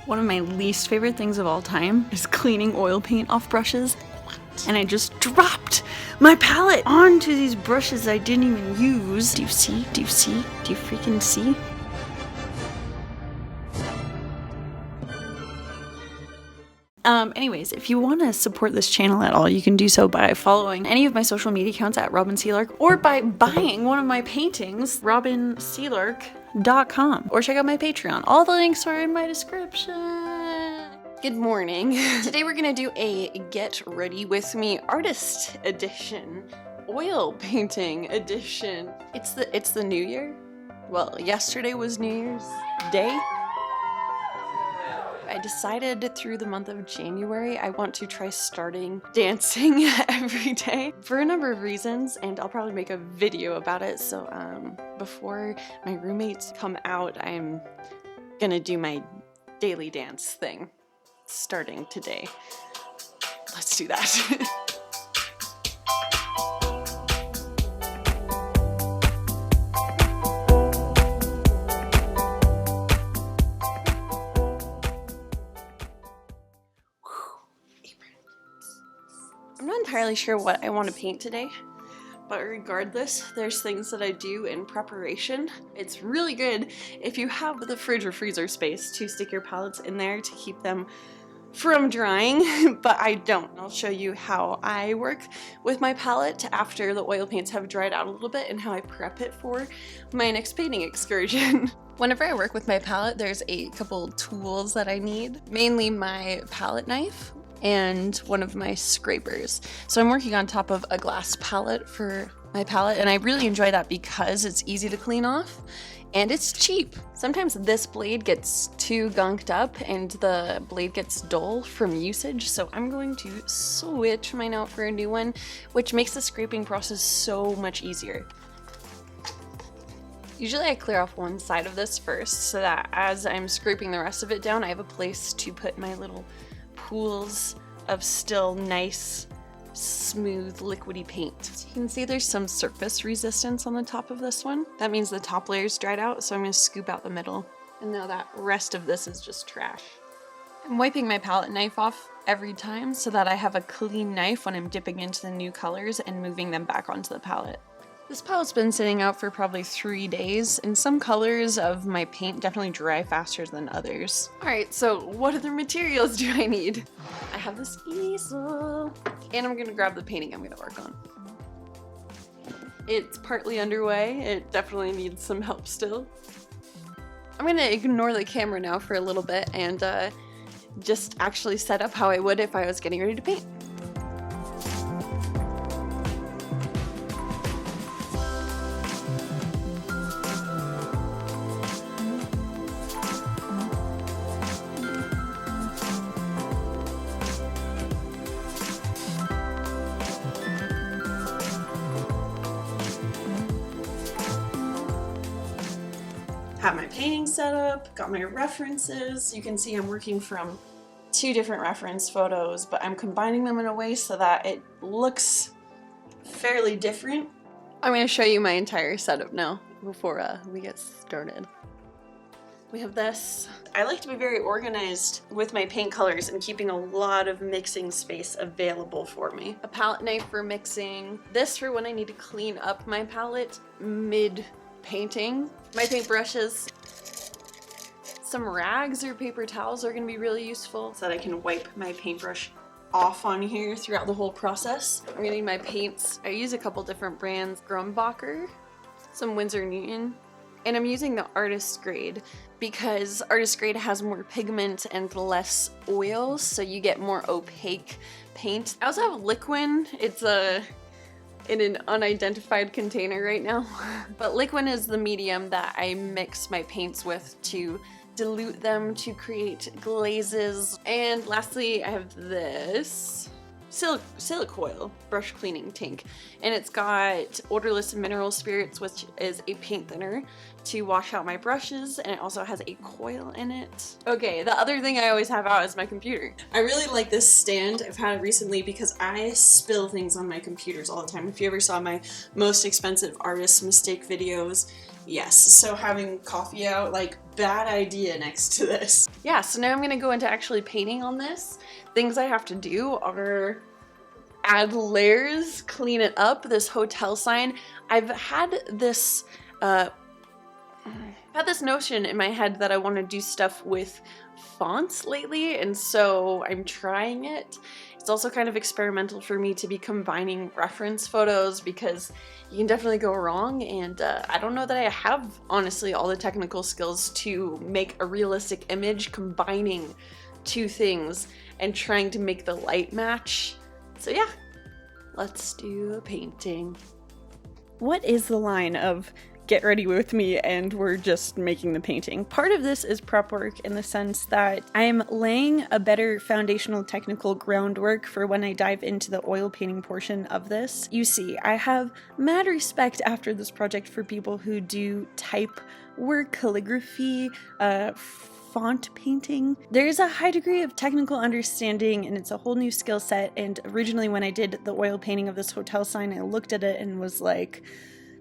One of my least favorite things of all time is cleaning oil paint off brushes. And I just dropped my palette onto these brushes I didn't even use. Do you see? Do you see? Do you freaking see? Anyways, if you want to support this channel at all, you can do so by following any of my social media accounts at Sealark, or by buying one of my paintings, Sealark.com, or check out my Patreon. All the links are in my description. Good morning. Today we're gonna do a get ready with me artist edition, oil painting edition. It's the new year. Well, yesterday was New Year's Day. I decided through the month of January I want to try starting dancing every day for a number of reasons, and I'll probably make a video about it. So before my roommates come out, I'm gonna do my daily dance thing starting today. Let's do that. I'm not entirely sure what I want to paint today, but regardless, there's things that I do in preparation. It's really good if you have the fridge or freezer space to stick your palettes in there to keep them from drying, but I don't. I'll show you how I work with my palette after the oil paints have dried out a little bit and how I prep it for my next painting excursion. Whenever I work with my palette, there's a couple tools that I need, mainly my palette knife and one of my scrapers. So I'm working on top of a glass palette for my palette, and I really enjoy that because it's easy to clean off and it's cheap. Sometimes this blade gets too gunked up and the blade gets dull from usage, so I'm going to switch mine out for a new one, which makes the scraping process so much easier. Usually I clear off one side of this first so that as I'm scraping the rest of it down, I have a place to put my little pools of still nice, smooth, liquidy paint. So you can see there's some surface resistance on the top of this one. That means the top layer's dried out, so I'm going to scoop out the middle. And now that rest of this is just trash. I'm wiping my palette knife off every time so that I have a clean knife when I'm dipping into the new colors and moving them back onto the palette. This palette's been sitting out for probably 3 days, and some colors of my paint definitely dry faster than others. Alright, so what other materials do I need? I have this easel, and I'm gonna grab the painting I'm gonna work on. It's partly underway. It definitely needs some help still. I'm gonna ignore the camera now for a little bit and just actually set up how I would if I was getting ready to paint. Have my painting set up, got my references. You can see I'm working from 2 different reference photos, but I'm combining them in a way so that it looks fairly different. I'm going to show you my entire setup now before we get started. We have this. I like to be very organized with my paint colors and keeping a lot of mixing space available for me. A palette knife for mixing. This for when I need to clean up my palette mid-painting. My paintbrushes. Some rags or paper towels are going to be really useful so that I can wipe my paintbrush off on here throughout the whole process. I'm going to need my paints. I use a couple different brands. Grumbacher, some Winsor Newton, and I'm using the artist grade because artist grade has more pigment and less oil, so you get more opaque paint. I also have Liquin. It's in an unidentified container right now. But Liquin is the medium that I mix my paints with to dilute them to create glazes. And lastly, I have this Silicoil brush cleaning tank, and it's got odorless mineral spirits, which is a paint thinner to wash out my brushes, and it also has a coil in it. Okay, the other thing I always have out is my computer. I really like this stand. I've had it recently because I spill things on my computers all the time. If you ever saw my most expensive artist mistake videos, Yes, so having coffee out, like, bad idea next to this. Yeah, so now I'm gonna go into actually painting on this. Things I have to do are add layers, clean it up, this hotel sign. I've had this notion in my head that I want to do stuff with fonts lately, and so I'm trying it. It's also kind of experimental for me to be combining reference photos because you can definitely go wrong, and I don't know that I have, honestly, all the technical skills to make a realistic image combining two things and trying to make the light match. So yeah, let's do a painting. What is the line of get ready with me and we're just making the painting? Part of this is prep work in the sense that I'm laying a better foundational technical groundwork for when I dive into the oil painting portion of this. You see, I have mad respect after this project for people who do type work, calligraphy, font painting. There's a high degree of technical understanding and it's a whole new skill set, and originally when I did the oil painting of this hotel sign, I looked at it and was like,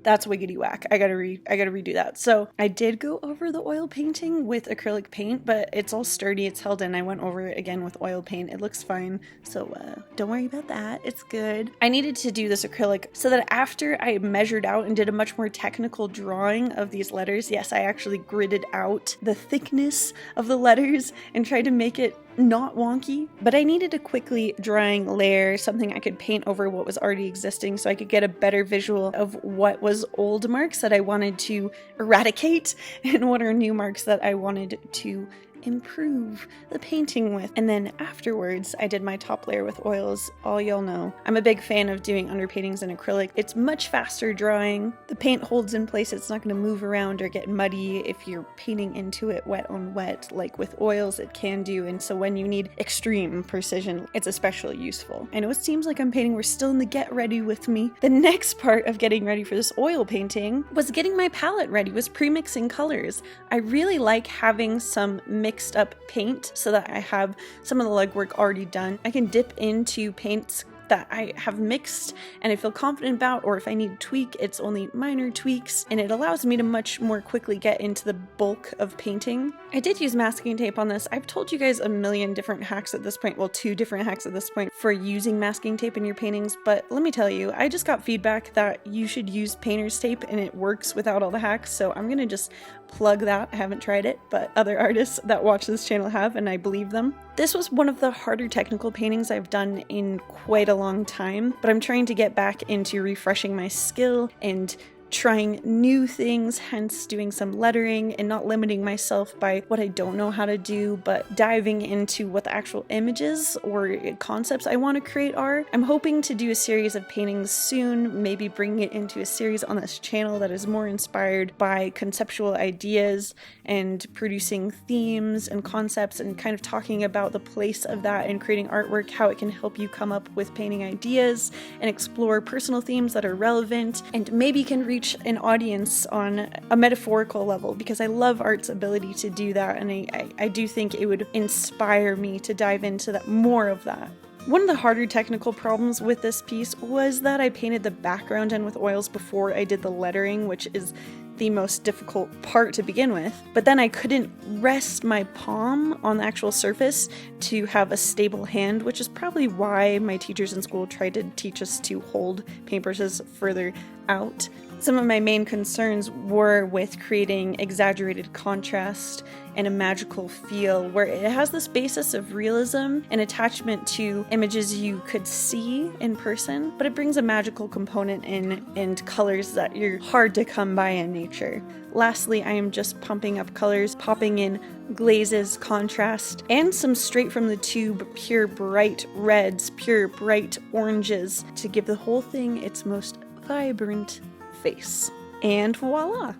that's wiggity whack. I gotta redo that. So I did go over the oil painting with acrylic paint, but it's all sturdy, it's held in. I went over it again with oil paint. It looks fine. So don't worry about that. It's good. I needed to do this acrylic so that after I measured out and did a much more technical drawing of these letters, yes, I actually gridded out the thickness of the letters and tried to make it not wonky, but I needed a quickly drying layer, something I could paint over what was already existing so I could get a better visual of what was old marks that I wanted to eradicate and what are new marks that I wanted to improve the painting with. And then afterwards, I did my top layer with oils. All y'all know I'm a big fan of doing underpaintings in acrylic. It's much faster drying. The paint holds in place. It's not going to move around or get muddy if you're painting into it wet on wet, like with oils it can do. And so when you need extreme precision, it's especially useful. I know it seems like I'm painting. We're still in the get ready with me. The next part of getting ready for this oil painting was getting my palette ready, was pre-mixing colors. I really like having some mixed up paint so that I have some of the legwork already done. I can dip into paints that I have mixed and I feel confident about, or if I need to tweak, it's only minor tweaks, and it allows me to much more quickly get into the bulk of painting. I did use masking tape on this. I've told you guys a million different hacks at this point, well, 2 different hacks at this point for using masking tape in your paintings, but let me tell you, I just got feedback that you should use painter's tape and it works without all the hacks, so I'm gonna just plug that. I haven't tried it, but other artists that watch this channel have, and I believe them. This was one of the harder technical paintings I've done in quite a long time, but I'm trying to get back into refreshing my skill and trying new things, hence doing some lettering and not limiting myself by what I don't know how to do, but diving into what the actual images or concepts I want to create are. I'm hoping to do a series of paintings soon, maybe bringing it into a series on this channel that is more inspired by conceptual ideas and producing themes and concepts and kind of talking about the place of that and creating artwork, how it can help you come up with painting ideas and explore personal themes that are relevant and maybe can reach an audience on a metaphorical level, because I love art's ability to do that, and I do think it would inspire me to dive into that, more of that. One of the harder technical problems with this piece was that I painted the background in with oils before I did the lettering, which is the most difficult part to begin with, but then I couldn't rest my palm on the actual surface to have a stable hand, which is probably why my teachers in school tried to teach us to hold paintbrushes further out. Some of my main concerns were with creating exaggerated contrast and a magical feel where it has this basis of realism and attachment to images you could see in person, but it brings a magical component in and colors that are hard to come by in nature. Lastly, I am just pumping up colors, popping in glazes, contrast, and some straight from the tube pure bright reds, pure bright oranges to give the whole thing its most vibrant face. And voila!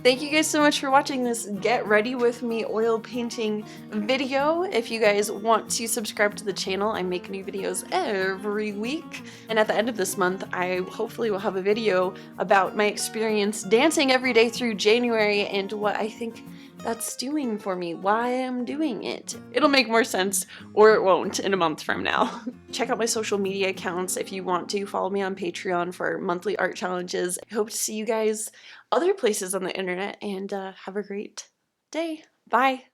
Thank you guys so much for watching this Get Ready With Me oil painting video. If you guys want to subscribe to the channel, I make new videos every week. And at the end of this month, I hopefully will have a video about my experience dancing every day through January and what I think that's doing for me, why I'm doing it. It'll make more sense, or it won't, in a month from now. Check out my social media accounts if you want to. Follow me on Patreon for monthly art challenges. I hope to see you guys other places on the internet, and have a great day. Bye!